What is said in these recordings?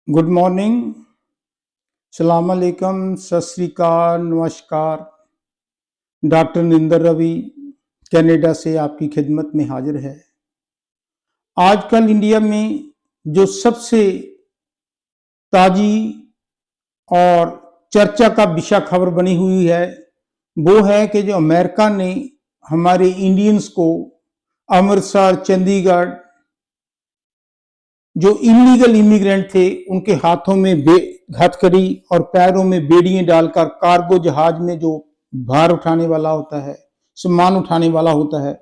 Good morning, सलाम अलैकुम, सत श्री अकाल, नमस्कार। डॉक्टर निंदर रवि कनाडा से आपकी खिदमत में हाजिर है। आजकल इंडिया में जो सबसे ताज़ी और चर्चा का विषय खबर बनी हुई है वो है कि जो अमेरिका ने हमारे इंडियंस को अमृतसर, चंडीगढ़ जो इलीगल इमिग्रेंट थे उनके हाथों में हथकड़ी और पैरों में बेड़ियां डालकर कार्गो जहाज में जो भार उठाने वाला होता है, सामान उठाने वाला होता है,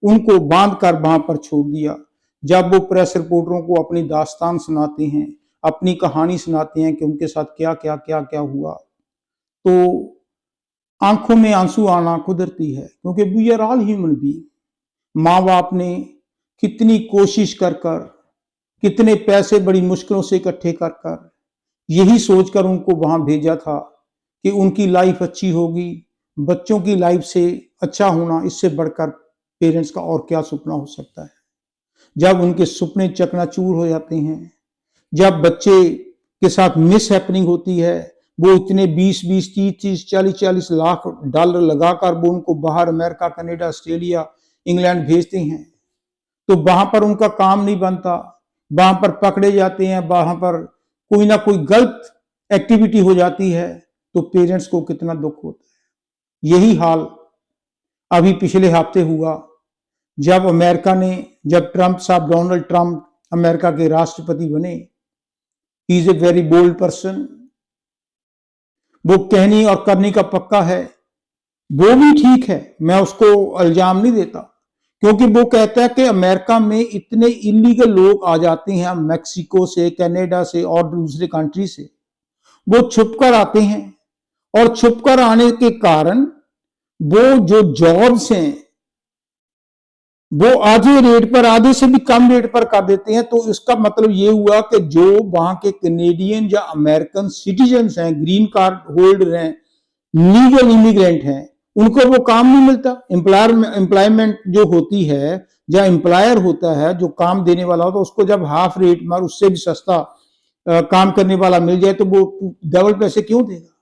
उनको बांध कर वहां पर छोड़ दिया। जब वो प्रेस रिपोर्टरों को अपनी दास्तान सुनाते हैं, अपनी कहानी सुनाते हैं कि उनके साथ क्या क्या क्या क्या हुआ, तो आंखों में आंसू आना कुदरती है, क्योंकि we are all human being. माँ बाप ने कितनी कोशिश कर कर, कितने पैसे बड़ी मुश्किलों से इकट्ठे कर कर, यही सोचकर उनको वहां भेजा था कि उनकी लाइफ अच्छी होगी, बच्चों की लाइफ से अच्छा होना, इससे बढ़कर पेरेंट्स का और क्या सपना हो सकता है। जब उनके सपने चकनाचूर हो जाते हैं, जब बच्चे के साथ मिस हैपनिंग होती है, वो इतने 20-20, 30-30, 40-40 लाख डॉलर लगाकर वो उनको बाहर अमेरिका, कनाडा, ऑस्ट्रेलिया, इंग्लैंड भेजते हैं, तो वहां पर उनका काम नहीं बनता, वहां पर पकड़े जाते हैं, वहां पर कोई ना कोई गलत एक्टिविटी हो जाती है, तो पेरेंट्स को कितना दुख होता है। यही हाल अभी पिछले हफ्ते हुआ जब अमेरिका ने, जब ट्रंप साहब, डोनाल्ड ट्रंप अमेरिका के राष्ट्रपति बने। He is a very bold person, वो कहनी और करने का पक्का है। वो भी ठीक है, मैं उसको इल्जाम नहीं देता, क्योंकि वो कहता है कि अमेरिका में इतने इलीगल लोग आ जाते हैं, मैक्सिको से, कनाडा से और दूसरे कंट्री से, वो छुपकर आते हैं, और छुपकर आने के कारण वो जो जॉब्स हैं वो आधे रेट पर, आधे से भी कम रेट पर कर देते हैं। तो इसका मतलब ये हुआ कि जो वहां के कैनेडियन या अमेरिकन सिटीजन्स हैं, ग्रीन कार्ड होल्डर हैं, लीगल इमिग्रेंट हैं, उनको वो काम नहीं मिलता। एम्प्लॉयमेंट जो होती है, या एम्प्लॉयर होता है जो काम देने वाला होता है, उसको जब हाफ रेट में, उससे भी सस्ता काम करने वाला मिल जाए, तो वो डबल पैसे क्यों देगा।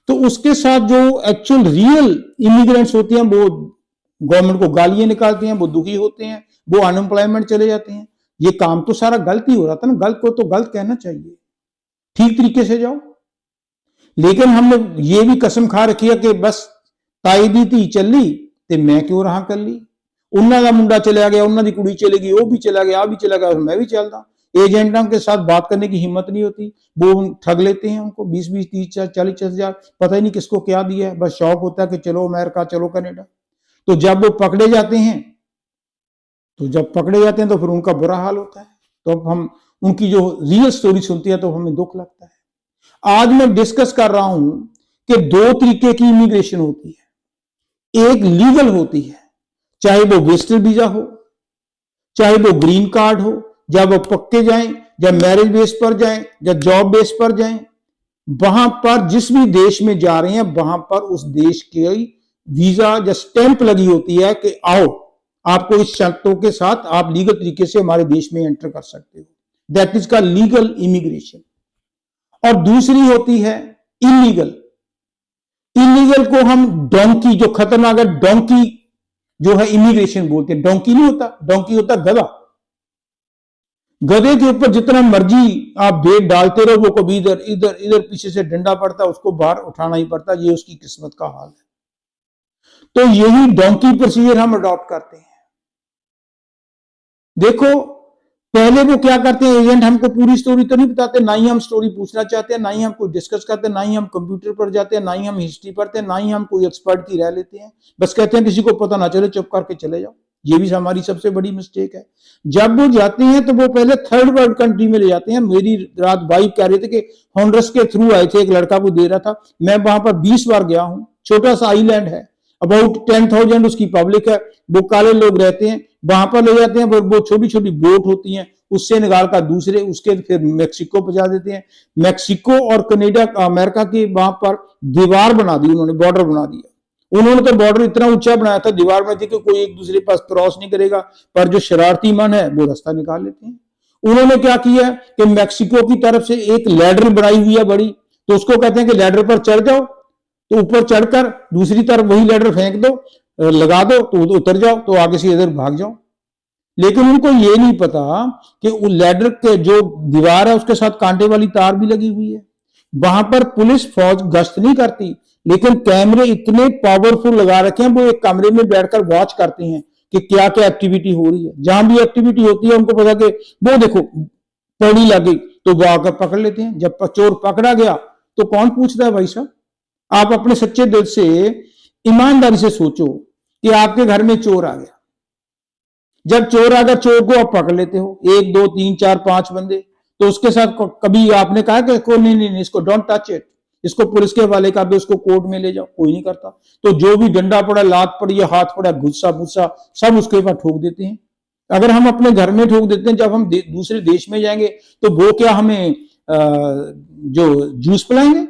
तो उसके साथ जो एक्चुअल रियल इमिग्रेंट्स होते हैं, वो गवर्नमेंट को गालियां निकालते हैं, वो दुखी होते हैं, वो अनएम्प्लॉयमेंट चले जाते हैं। ये काम तो सारा गलत ही हो रहा था ना। गलत को तो गलत कहना चाहिए, ठीक तरीके से जाओ। लेकिन हमने ये भी कसम खा रखी है कि बस ताई दी धी चली ते मैं क्यों रहा कली, उन्होंने का मुंडा चला गया, उन्होंने की कुड़ी चली गई, वो भी चला गया, आ भी चला गया, मैं भी चलता। एजेंटों के साथ बात करने की हिम्मत नहीं होती, वो ठग लेते हैं उनको 20-20, 30, 40 हजार, पता ही नहीं किसको क्या दिया है, बस शौक होता है कि चलो अमेरिका, चलो कनाडा। तो जब वो पकड़े जाते हैं, तो फिर उनका बुरा हाल होता है। तो अब हम उनकी जो रियल स्टोरी सुनते हैं तो हमें दुख लगता है। आज मैं डिस्कस कर रहा हूं कि दो तरीके की इमिग्रेशन होती है। एक लीगल होती है, चाहे वो विजिटर वीजा हो, चाहे वो ग्रीन कार्ड हो, जब वो पक्के जाएं, जब मैरिज बेस पर जाएं, जब जॉब बेस पर जाएं, वहां पर जिस भी देश में जा रहे हैं, वहां पर उस देश की वीजा या स्टैंप लगी होती है कि आओ, आपको इस शर्तों के साथ आप लीगल तरीके से हमारे देश में एंटर कर सकते हो। दैट इज का लीगल इमिग्रेशन। और दूसरी होती है इलीगल। इलीगल को हम डोंकी, जो खतरनाक है, डोंकी जो है इमिग्रेशन बोलते हैं। डोंकी नहीं होता, डोंकी होता गधा। गधे के ऊपर जितना मर्जी आप वेट डालते रहो, वो कभी इधर इधर इधर पीछे से डंडा पड़ता, उसको बाहर उठाना ही पड़ता। ये उसकी किस्मत का हाल है। तो यही डोंकी प्रोसीजर हम अडॉप्ट करते हैं। देखो, पहले वो क्या करते हैं, एजेंट हमको पूरी स्टोरी तो नहीं बताते, ना ही हम स्टोरी पूछना चाहते हैं, ना ही हम कोई डिस्कस करते हैं, ना ही हम कंप्यूटर पर जाते हैं, ना ही हम हिस्ट्री पढ़ते हैं, ना ही हम कोई एक्सपर्ट की राय लेते हैं। बस कहते हैं किसी को पता ना चले, चुप करके चले जाओ। ये भी हमारी सबसे बड़ी मिस्टेक है। जब वो जाते हैं तो वो पहले थर्ड वर्ल्ड कंट्री में ले जाते हैं। मेरी रात वाइफ कह रहे थे कि हॉन्डस के थ्रू आए थे, एक लड़का को दे रहा था, मैं वहां पर 20 बार गया हूं। छोटा सा आइलैंड है, अबाउट 10,000 उसकी पब्लिक है, वो काले लोग रहते हैं, वहां पर ले जाते हैं। वो छोटी छोटी बोट होती हैं, उससे निकाल कर दूसरे, उसके फिर मैक्सिको पहुंचा देते हैं। मैक्सिको और कनाडा, अमेरिका की वहां पर दीवार बना दी उन्होंने, बॉर्डर बना दिया उन्होंने। तो बॉर्डर इतना ऊंचा बनाया था, दीवार में थी कि कोई एक दूसरे पास क्रॉस नहीं करेगा, पर जो शरारती मन है वो रास्ता निकाल लेते हैं। उन्होंने क्या किया कि मैक्सिको की तरफ से एक लैडर बनाई हुई है बड़ी, तो उसको कहते हैं कि लैडर पर चढ़ जाओ, तो ऊपर चढ़कर दूसरी तरफ वही लैडर फेंक दो, लगा दो तो उतर जाओ, तो आगे से इधर भाग जाओ। लेकिन उनको ये नहीं पता कि उस लैडर के जो दीवार है उसके साथ कांटे वाली तार भी लगी हुई है। वहां पर पुलिस फौज गश्त नहीं करती, लेकिन कैमरे इतने पावरफुल लगा रखे हैं, वो एक कमरे में बैठकर वॉच करते हैं कि क्या क्या एक्टिविटी हो रही है। जहां भी एक्टिविटी होती है उनको पता कि वो देखो पौड़ी लग गई, तो वो आकर पकड़ लेते हैं। जब चोर पकड़ा गया तो कौन पूछता है भाई साहब? आप अपने सच्चे दिल से ईमानदारी से सोचो कि आपके घर में चोर आ गया, जब चोर आ गया, चोर को आप पकड़ लेते हो, 1 2 3 4 5 बंदे, तो उसके साथ कभी आपने कहा कि नहीं नहीं नहीं इसको डोंट टच इट, इसको पुलिस के हवाले कर दो, इसको कोर्ट में ले जाओ? कोई नहीं करता। तो जो भी डंडा पड़ा, लात पड़ी या हाथ पड़ा, गुस्सा गुस्सा सब उसके ऊपर ठोक देते हैं। अगर हम अपने घर में ठोक देते हैं, जब हम दूसरे देश में जाएंगे तो वो क्या हमें जो जूस पिलाएंगे?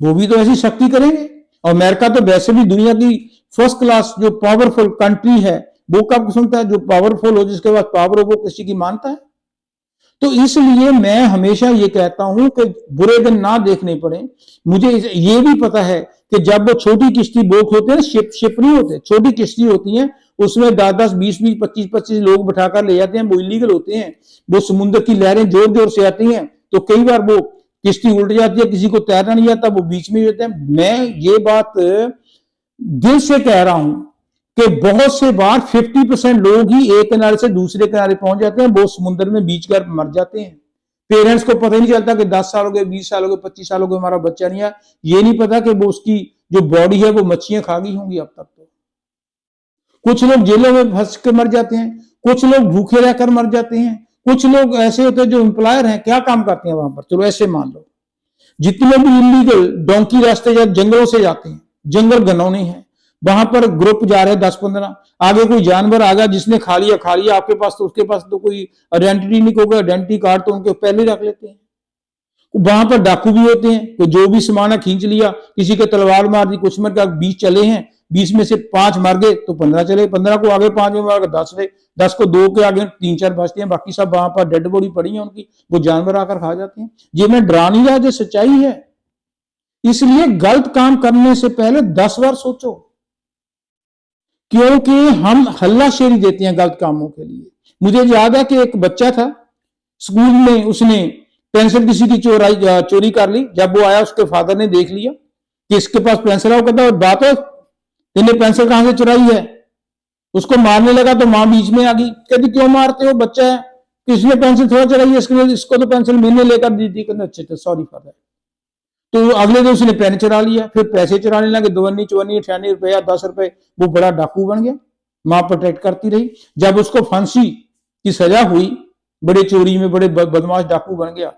वो भी तो ऐसी शक्ति करेंगे। और अमेरिका तो वैसे भी दुनिया की फर्स्ट क्लास जो पावरफुल कंट्री है, वो कब सुनता है? जो पावरफुल हो, जिसके पास पावर हो, वो किसी की मानता है? तो इसलिए मैं हमेशा ये कहता हूं कि बुरे दिन ना देखने पड़े। मुझे ये भी पता है कि जब वो छोटी किश्ती बोट होते हैं, शिप नहीं होते, छोटी किश्ती होती है, उसमें 10-10 20-20 25-25 लोग बिठाकर ले जाते हैं, वो इलीगल होते हैं। वो समुद्र की लहरें जोर जोर से आती हैं, तो कई बार वो किश्ती उल्ट जाती है, किसी को तैरना नहीं आता, वो बीच में ही रहते हैं। मैं ये बात दिल से कह रहा हूं कि बहुत से बार 50% लोग ही एक किनारे से दूसरे किनारे पहुंच जाते हैं, वो समुद्र में बीच कर मर जाते हैं। पेरेंट्स को पता ही नहीं चलता कि 10 साल हो गए, 20 साल हो गए, 25 साल हो गए, हमारा बच्चा नहीं आया। ये नहीं पता कि वो उसकी जो बॉडी है वो मच्छियां खा गई होंगी अब तक। तो कुछ लोग जेलों में फंस के मर जाते हैं, कुछ लोग भूखे रहकर मर जाते हैं, कुछ लोग ऐसे होते हैं जो एम्प्लॉयर हैं, क्या काम करते हैं वहां पर, चलो ऐसे मान लो। जितने भी इलीगल डोंकी रास्ते या जंगलों से जाते हैं, जंगल घनौने हैं, वहां पर ग्रुप जा रहे हैं 10-15, आगे कोई जानवर आ गया, जिसने खा लिया, आपके पास तो उसके पास तो कोई आइडेंटिटी नहीं, होगा आइडेंटिटी कार्ड तो उनके पहले रख लेते हैं। वहां पर डाकू भी होते हैं, तो जो भी सामान खींच लिया, किसी के तलवार मार दी, कुछ मर गया, 20 चले हैं, 20 में से 5 मर गए तो 15 चले, 15 को आगे 5 में मार गए, 10 रहे, 10 को 2 के आगे 3-4 बचते हैं, बाकी सब वहां पर डेड बॉडी पड़ी है उनकी, वो जानवर आकर खा जाते हैं। ये मैं डरा नहीं रहा, जो सच्चाई है। इसलिए गलत काम करने से पहले 10 बार सोचो, क्योंकि हम हल्लाशेरी देते हैं गलत कामों के लिए। मुझे याद है कि एक बच्चा था स्कूल में, उसने पेंसिल किसी की चोरी कर ली। जब वो आया, उसके फादर ने देख लिया कि इसके पास पेंसिल है, वो कहता है बात है तेने पेंसिल कहां से चुराई है? उसको मारने लगा तो मां बीच में आ गई, कहती क्यों मारते हो, बच्चा है, किसने पेंसिल थोड़ा चुराई है, इसको तो पेंसिल मैंने लेकर दी थी। कहते अच्छे सॉरी फॉर दैट। तो अगले दिन उसने पेन चुरा लिया, फिर पैसे चुराने लगे, 52 54 98 रुपया, 10 रुपए, वो बड़ा डाकू बन गया। मां प्रोटेक्ट करती रही। जब उसको फांसी की सजा हुई, बड़े चोरी में बड़े बदमाश डाकू बन गया,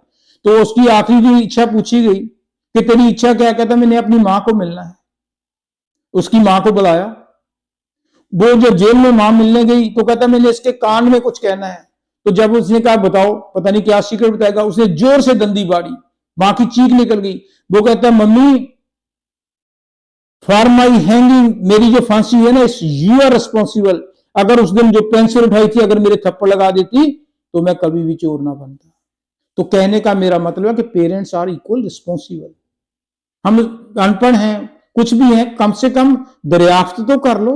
तो उसकी आखिरी इच्छा पूछी गई कि तेरी इच्छा क्या? कहता मैंने अपनी मां को मिलना है। उसकी मां को बुलाया, वो जो जेल में मां मिलने गई तो कहता मैंने इसके कान में कुछ कहना है। तो जब उसने कहा बताओ, पता नहीं क्या सीक्रेट बताएगा, उसने जोर से दंदी बाड़ी, मां की चीख निकल गई। वो कहता मम्मी फॉर माई हैंगिंग, मेरी जो फांसी है ना, यू आर रिस्पॉन्सिबल। अगर उस दिन जो पेंसिल उठाई थी अगर मेरे थप्पड़ लगा देती तो मैं कभी भी चोर ना बनता। तो कहने का मेरा मतलब है कि पेरेंट्स आर इक्वल रिस्पॉन्सिबल। हम अनपढ़ हैं, कुछ भी है, कम से कम दरियाफ्त तो कर लो।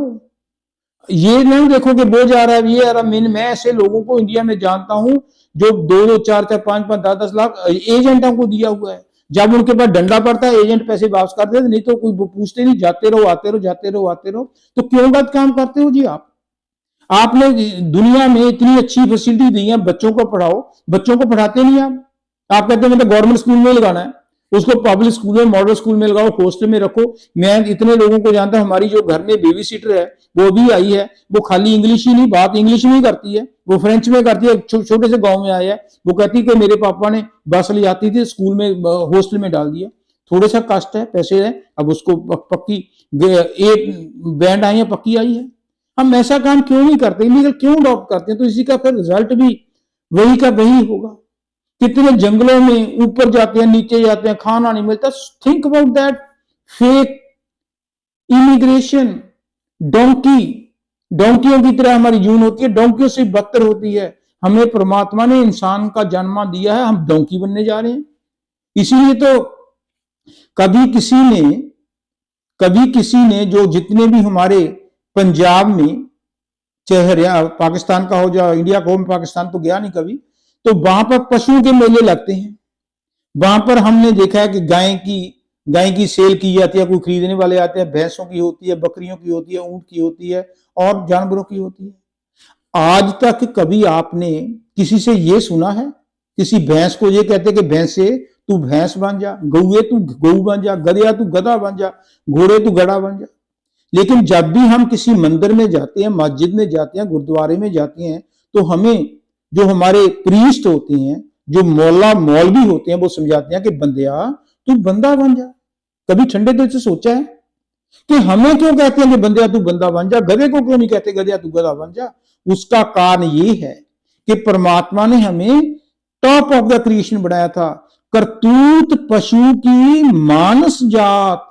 ये नहीं देखो कि वो जा रहा है, ये आ रहा। मैं ऐसे लोगों को इंडिया में जानता हूं जो 2-2 4-4 5-5 10-10 लाख एजेंटों को दिया हुआ है। जब उनके पास डंडा पड़ता है, एजेंट पैसे वापस कर देते, नहीं तो कोई पूछते नहीं, जाते रहो आते रहो, जाते रहो आते रहो। तो क्यों गलत काम करते हो जी आप? आपने दुनिया में इतनी अच्छी फैसिलिटी दी है, बच्चों को पढ़ाओ, बच्चों को पढ़ाते नहीं आप कहते हैं मतलब गवर्नमेंट स्कूल में लगाना है, उसको पब्लिक स्कूल में, मॉडल स्कूल में लगाओ, हॉस्टल में रखो। मैं इतने लोगों को जानता हूं, हमारी जो घर में बेबी सीटर है वो भी आई है, वो खाली इंग्लिश ही नहीं, बात इंग्लिश में ही करती है, वो फ्रेंच में करती है। छोटे से गांव में आया है, वो कहती है कि मेरे पापा ने बस ले आती थी, स्कूल में हॉस्टल में डाल दिया। थोड़ा सा कष्ट है, पैसे है, अब उसको पक्की एक बैंड आई है, पक्की आई है। हम ऐसा काम क्यों नहीं करते, इलीगल क्यों अडॉप्ट करते हैं? तो इसी का फिर रिजल्ट भी वही का वही होगा। कितने जंगलों में ऊपर जाते हैं, नीचे जाते हैं, खाना नहीं मिलता। Think about that. Fake immigration, डोंकियों की तरह हमारी जून होती है, डोंकियों से बदतर होती है। हमें परमात्मा ने इंसान का जन्म दिया है, हम डोंकी बनने जा रहे हैं। इसीलिए तो कभी किसी ने जो जितने भी हमारे पंजाब में, चाहे हरियाणा पाकिस्तान का हो या इंडिया का हो, पाकिस्तान तो गया नहीं कभी, तो वहां पर पशुओं के मेले लगते हैं। वहां पर हमने देखा है कि गाय की सेल की जाती है, कोई खरीदने वाले आते हैं, भैंसों की होती है, बकरियों की होती है, ऊंट की होती है और जानवरों की होती है। आज तक कभी आपने किसी से ये सुना है, किसी भैंस को ये कहते कि भैंसे तू भैंस बन जा, गौए तू गऊ बन जा, गधया तू गधा बन जा, घोड़े तू घड़ा बन जा। लेकिन जब भी हम किसी मंदिर में जाते हैं, मस्जिद में जाते हैं, गुरुद्वारे में जाते हैं, तो हमें जो हमारे प्रीस्ट होते हैं, जो मौलवी होते हैं, वो समझाते हैं कि बंदिया तू बंदा बन जा। कभी ठंडे दिल से सोचा है कि हमें क्यों कहते हैं कि बंदिया तू बंदा बन जा, गधे को क्यों नहीं कहते गधया तू गधा बन जा? उसका कारण ये है कि परमात्मा ने हमें टॉप ऑफ द क्रिएशन बनाया था। करतूत पशु की मानस जात,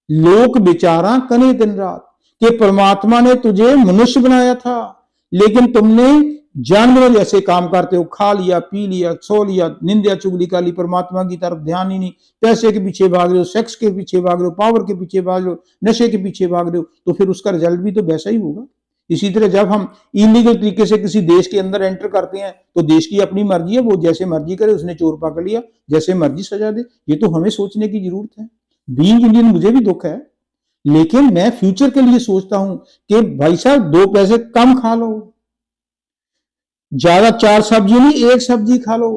लोक बेचारा कने दिन रात, कि परमात्मा ने तुझे मनुष्य बनाया था, लेकिन तुमने जानवरों जैसे काम करते हो, खा लिया, पी लिया, सो लिया, निंदा चुगली कर ली, परमात्मा की तरफ ध्यान ही नहीं, पैसे के पीछे भाग रहे हो, सेक्स के पीछे भाग रहे हो, पावर के पीछे भाग रहे हो, नशे के पीछे भाग रहे हो, तो फिर उसका रिजल्ट भी तो वैसा ही होगा। इसी तरह जब हम इलीगल तरीके से किसी देश के अंदर एंटर करते हैं, तो देश की अपनी मर्जी है, वो जैसे मर्जी करे, उसने चोर पकड़ लिया, जैसे मर्जी सजा दे। ये तो हमें सोचने की जरूरत है। बीइंग इंडियन मुझे भी दुख है, लेकिन मैं फ्यूचर के लिए सोचता हूं कि भाई साहब 2 पैसे कम खा लो, ज्यादा 4 सब्जी नहीं, 1 सब्जी खा लो।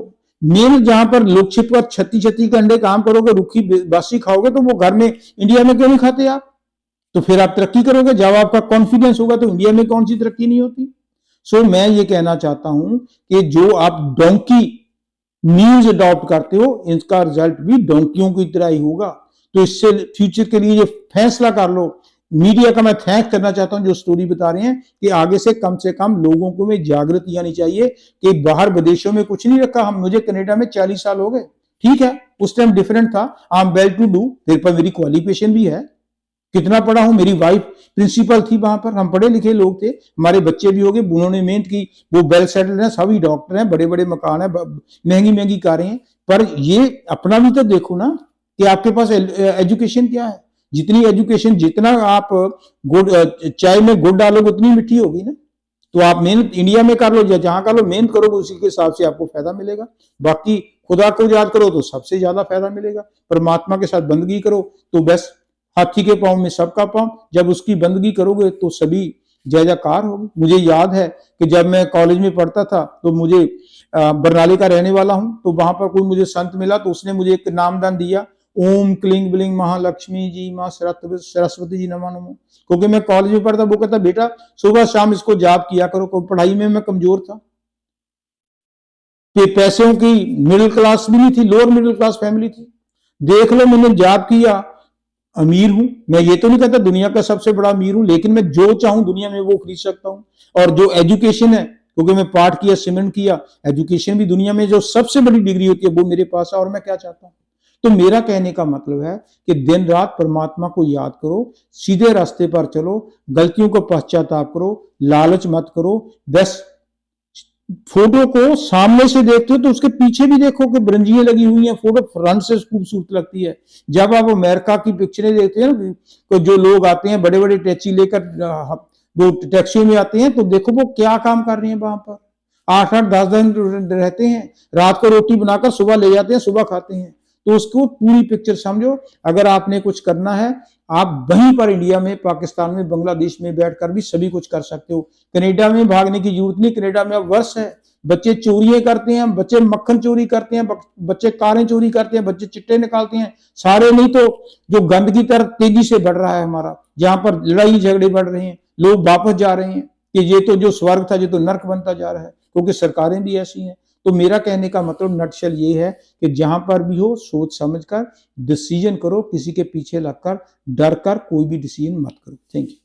मेन जहां पर लोग छिपकर 36 के अंडे काम करोगे, रुखी बासी खाओगे, तो वो घर में इंडिया में क्यों नहीं खाते आप? तो फिर आप तरक्की करोगे। जब आपका कॉन्फिडेंस होगा तो इंडिया में कौन सी तरक्की नहीं होती। सो मैं ये कहना चाहता हूं कि जो आप डोंकी मीन्स अडॉप्ट करते हो, इसका रिजल्ट भी डोंकियों की तरह ही होगा। तो इससे फ्यूचर के लिए ये फैसला कर लो। मीडिया का मैं थैंक करना चाहता हूं जो स्टोरी बता रहे हैं कि आगे से कम लोगों को में जागृति आनी चाहिए कि बाहर विदेशों में कुछ नहीं रखा। हम मुझे कनाडा में 40 साल हो गए, ठीक है, उस टाइम डिफरेंट था। I am well to do, मेरे पर मेरी क्वालिफिकेशन भी है, कितना पढ़ा हूं, मेरी वाइफ प्रिंसिपल थी वहां पर, हम पढ़े लिखे लोग थे, हमारे बच्चे भी हो गए, उन्होंने मेहनत की, वो वेल सेटल्ड हैं, सभी डॉक्टर हैं, बड़े बड़े मकान है, महंगी महंगी कारें हैं। पर ये अपना भी तो देखो ना कि आपके पास एजुकेशन क्या है। जितनी एजुकेशन, जितना आप गुड़ चाय में गुड़ डालोगे उतनी मीठी होगी ना। तो आप मेहनत इंडिया में कर लो या जहां कर लो, मेहनत करोगे उसी के हिसाब से आपको फायदा मिलेगा। बाकी खुदा को याद करो तो सबसे ज्यादा फायदा मिलेगा। परमात्मा के साथ बंदगी करो तो बस हाथी के पांव में सबका पांव, जब उसकी बंदगी करोगे तो सभी जय जयकार होगी। मुझे याद है कि जब मैं कॉलेज में पढ़ता था तो मुझे बरनाले का रहने वाला हूं, तो वहां पर कोई मुझे संत मिला तो उसने मुझे एक नामदान दिया, ओम क्लिंग बिलिंग महालक्ष्मी जी मां सरस्वती जी नमो नमो। क्योंकि मैं कॉलेज में पढ़ता, वो कहता बेटा सुबह शाम इसको जाप किया करो। पढ़ाई में मैं कमजोर था, पैसों की मिडिल क्लास भी नहीं थी, लोअर मिडिल क्लास फैमिली थी। देख लो मैंने जाप किया, अमीर हूं। मैं ये तो नहीं कहता दुनिया का सबसे बड़ा अमीर हूं, लेकिन मैं जो चाहूं दुनिया में वो खरीद सकता हूं। और जो एजुकेशन है, क्योंकि मैं पाठ किया, सीमेंट किया, एजुकेशन भी दुनिया में जो सबसे बड़ी डिग्री होती है वो मेरे पास है। और मैं क्या चाहता हूं? तो मेरा कहने का मतलब है कि दिन रात परमात्मा को याद करो, सीधे रास्ते पर चलो, गलतियों को पश्चाताप करो, लालच मत करो। बस फोटो को सामने से देखते हो तो उसके पीछे भी देखो कि ब्रंजियां लगी हुई हैं, फोटो फ्रंट से खूबसूरत लगती है। जब आप अमेरिका की पिक्चरें देखते हैं ना, तो जो लोग आते हैं बड़े बड़े टैक्सी लेकर, वो टैक्सियों में आते हैं, तो देखो वो क्या काम कर रहे हैं वहां पर। 8-8 10 दिन रहते हैं, रात को रोटी बनाकर सुबह ले जाते हैं, सुबह खाते हैं। तो उसको पूरी पिक्चर समझो। अगर आपने कुछ करना है, आप वहीं पर इंडिया में, पाकिस्तान में, बांग्लादेश में बैठकर भी सभी कुछ कर सकते हो। कनाडा में भागने की जरूरत नहीं, कनाडा में अब वर्ष है। बच्चे चोरियां करते हैं, बच्चे मक्खन चोरी करते हैं, बच्चे कारें चोरी करते हैं, बच्चे चिट्टे निकालते हैं। सारे नहीं तो जो गंदगी तरफ तेजी से बढ़ रहा है हमारा, जहां पर लड़ाई झगड़े बढ़ रहे हैं, लोग वापस जा रहे हैं कि ये तो जो स्वर्ग था ये तो नर्क बनता जा रहा है, क्योंकि सरकारें भी ऐसी हैं। तो मेरा कहने का मतलब नटशल ये है कि जहां पर भी हो सोच समझकर डिसीजन करो, किसी के पीछे लगकर डर कर कोई भी डिसीजन मत करो। Thank you.